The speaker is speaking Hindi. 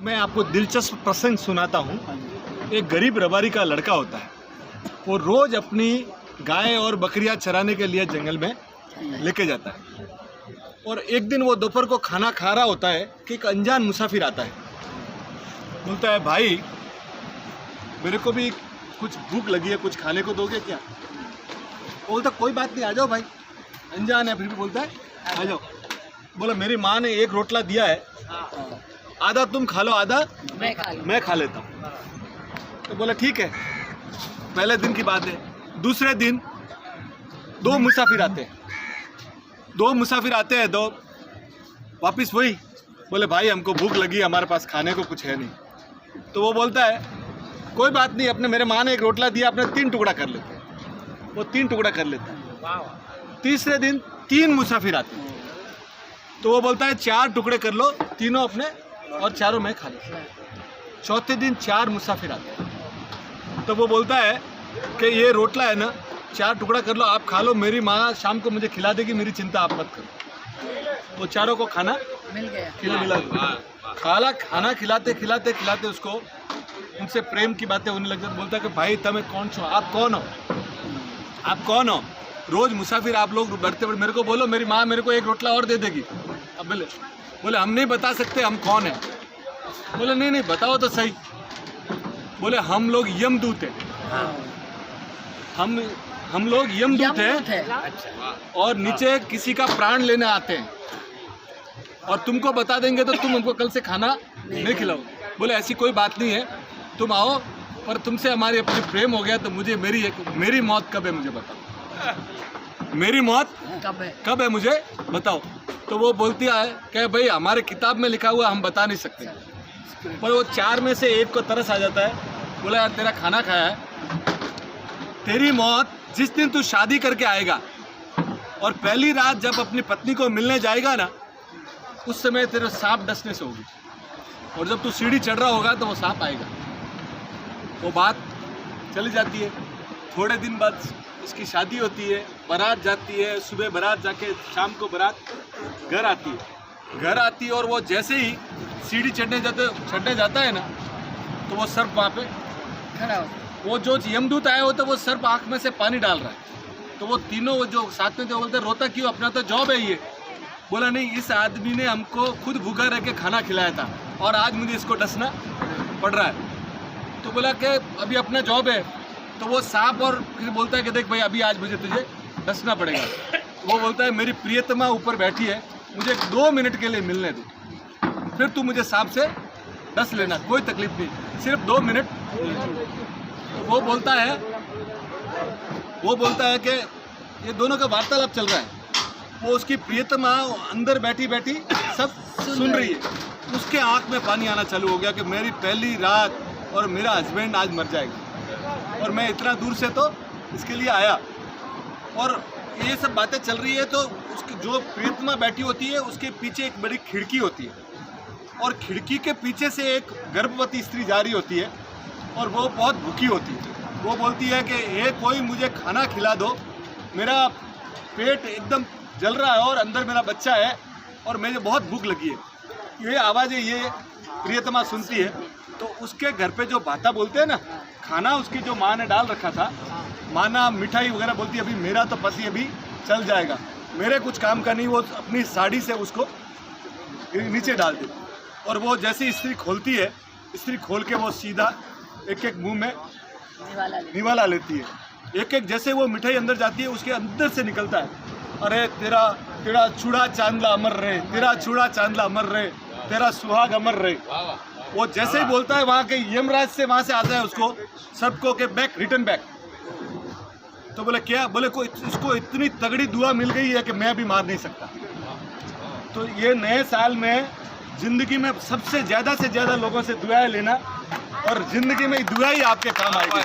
मैं आपको दिलचस्प प्रसंग सुनाता हूँ। एक गरीब रबारी का लड़का होता है, वो रोज़ अपनी गाय और बकरियाँ चराने के लिए जंगल में लेके जाता है। और एक दिन वो दोपहर को खाना खा रहा होता है कि एक अनजान मुसाफिर आता है। बोलता है, भाई मेरे को भी कुछ भूख लगी है, कुछ खाने को दोगे क्या? बोलता कोई बात नहीं, आ जाओ भाई। अनजान है फिर भी बोलता है आ जाओ। बोला मेरी माँ ने एक रोटला दिया है, आधा तुम खा लो, आधा मैं खा लेता हूँ। तो बोला ठीक है। पहले दिन की बात है। दूसरे दिन दो मुसाफिर आते हैं, दो वापस वही बोले भाई हमको भूख लगी, हमारे पास खाने को कुछ है नहीं। तो वो बोलता है कोई बात नहीं, अपने मेरे माँ ने एक रोटला दिया, अपने 3 टुकड़ा कर लेते हैं। वो 3 टुकड़ा कर लेता है। तीसरे दिन 3 मुसाफिर आते हैं, तो वो बोलता है 4 टुकड़े कर लो, तीनों अपने और चारों मैं खा लेता हूँ। चौथे दिन 4 मुसाफिर आते हैं, तो वो बोलता है कि ये रोटला है ना, 4 टुकड़ा कर लो, आप खा लो, मेरी माँ शाम को मुझे खिला देगी, मेरी चिंता आप मत करो। तो चारों को खाना मिला। खाना खिलाते उसको उनसे प्रेम की बातें होने लग जाती। बोलता है कि भाई तमें कौन छो, आप कौन हो? रोज मुसाफिर आप लोग बढ़ते मेरे को बोलो, मेरी माँ मेरे को एक रोटला और दे देगी। अब बोले हम नहीं बता सकते हम कौन है। बोले नहीं बताओ तो सही। बोले हम लोग यमदूत हैं। हम लोग यमदूत हैं और नीचे किसी का प्राण लेने आते हैं, और तुमको बता देंगे तो तुम हमको कल से खाना नहीं खिलाओ। बोले ऐसी कोई बात नहीं है, तुम आओ, पर तुमसे हमारी अपनी प्रेम हो गया तो मुझे मेरी मौत कब है मुझे बताओ, मेरी मौत कब है मुझे बताओ। तो वो बोलती है कि भाई हमारे किताब में लिखा हुआ हम बता नहीं सकते। पर वो 4 में से एक को तरस आ जाता है। बोला यार तेरा खाना खाया है, तेरी मौत जिस दिन तू शादी करके आएगा और पहली रात जब अपनी पत्नी को मिलने जाएगा ना, उस समय तेरे सांप डसने से होगी, और जब तू सीढ़ी चढ़ रहा होगा तो वो सांप आएगा। वो बात चली जाती है। थोड़े दिन बाद उसकी शादी होती है, बारात जाती है, सुबह बारात जाके शाम को बारात घर आती है और वो जैसे ही सीढ़ी चढ़ने जाता है ना, तो वो सर्प वहाँ पे खड़ा हो। वो जो यमदूत आया हो तो वो सर्प आँख में से पानी डाल रहा है। तो वो तीनों वो जो साथ में थे बोलते रोता क्यों, अपना तो जॉब है ये। बोला नहीं, इस आदमी ने हमको खुद भूखा रह के खाना खिलाया था और आज मुझे इसको डसना पड़ रहा है। तो बोला कि अभी अपना जॉब है। तो वो सांप और फिर बोलता है कि देख भाई अभी आज मुझे तुझे डसना पड़ेगा। वो बोलता है मेरी प्रियतमा ऊपर बैठी है, मुझे 2 मिनट के लिए मिलने दे, फिर तू मुझे सांप से डस लेना, कोई तकलीफ नहीं, सिर्फ 2 मिनट। वो बोलता है कि ये दोनों का वार्तालाप चल रहा है। वो उसकी प्रियतमा अंदर बैठी सब सुन रही है। उसके आंख में पानी आना चालू हो गया कि मेरी पहली रात और मेरा हस्बैंड आज मर जाएगा, और मैं इतना दूर से तो इसके लिए आया। और ये सब बातें चल रही है तो उसकी जो प्रियतमा बैठी होती है उसके पीछे एक बड़ी खिड़की होती है, और खिड़की के पीछे से एक गर्भवती स्त्री जा रही होती है, और वो बहुत भूखी होती है। वो बोलती है कि ये कोई मुझे खाना खिला दो, मेरा पेट एकदम जल रहा है और अंदर मेरा बच्चा है और मुझे बहुत भूख लगी है। ये आवाज़ें ये प्रियतमा सुनती है। तो उसके घर पे जो भाता बोलते हैं ना, खाना उसकी जो माँ ने डाल रखा था, माँ ना मिठाई वगैरह बोलती है, अभी मेरा तो पति अभी चल जाएगा, मेरे कुछ काम का नहीं। वो अपनी साड़ी से उसको नीचे डाल देती, और वो जैसे स्त्री खोलती है, स्त्री खोल के वो सीधा एक मुंह में निवाला लेती है। एक जैसे वो मिठाई अंदर जाती है, उसके अंदर से निकलता है, अरे तेरा चूड़ा चांदला अमर रहे, तेरा चूड़ा चांदला अमर रहे, तेरा सुहाग अमर रहे। वो जैसे ही बोलता है वहाँ के यमराज से वहाँ से आता है उसको सबको के बैक, रिटर्न बैक। तो बोले क्या? बोले को इसको इतनी तगड़ी दुआ मिल गई है कि मैं भी मार नहीं सकता। तो ये नए साल में ज़िंदगी में सबसे ज़्यादा से ज़्यादा लोगों से दुआएं लेना, और ज़िंदगी में दुआ ही आपके काम आएगी।